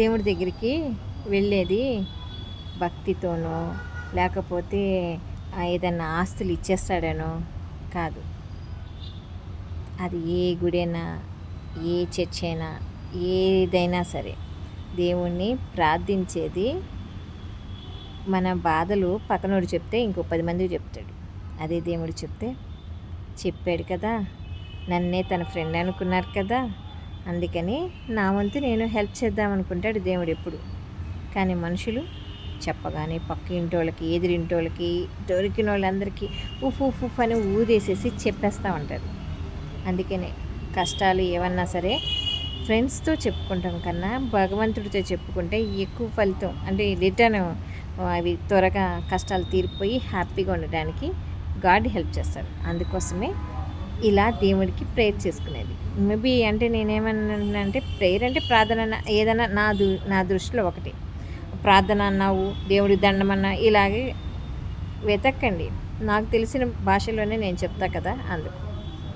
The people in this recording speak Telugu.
దేవుడి దగ్గరికి వెళ్ళేది భక్తితోనో లేకపోతే ఏదన్నా ఆస్తులు ఇచ్చేస్తాడనో కాదు. అది ఏ గుడైనా, ఏ చర్చ్ అయినా, ఏదైనా సరే దేవుణ్ణి ప్రార్థించేది మన బాధలు పక్కనోడు చెప్తే ఇంకో 10 మందికి చెప్తాడు. అదే దేవుడు చెప్తే చెప్పాడు కదా, నన్నే తన ఫ్రెండ్ అనుకున్నారు కదా, అందుకని నా వంతు నేను హెల్ప్ చేద్దాం అనుకుంటాడు దేవుడు ఎప్పుడు. కానీ మనుషులు చెప్పగానే పక్క ఇంటోళ్ళకి, ఎదురింటోళ్ళకి, దొరికిన వాళ్ళందరికీ ఉఫ్ ఉఫ్ ఉఫ్ అని ఊదేసేసి చెప్పేస్తూ ఉంటారు. అందుకనే కష్టాలు ఏమన్నా సరే ఫ్రెండ్స్తో చెప్పుకుంటాం కన్నా భగవంతుడితో చెప్పుకుంటే ఎక్కువ ఫలితం, అంటే రిటర్న్ అవి త్వరగా కష్టాలు తీరిపోయి హ్యాపీగా ఉండడానికి గాడ్ హెల్ప్ చేస్తాడు. అందుకోసమే ఇలా దేవుడికి ప్రేయర్ చేసుకునేది. మేబీ అంటే నేనేమన్నా అంటే ప్రేయర్ అంటే ప్రార్థన ఏదైనా నా దృష్టిలో ఒకటి. ప్రార్థన అన్నావు, దేవుడి దండమన్నా ఇలాగే వెతక్కండి. నాకు తెలిసిన భాషలోనే నేను చెప్తా కదా, అందుకు.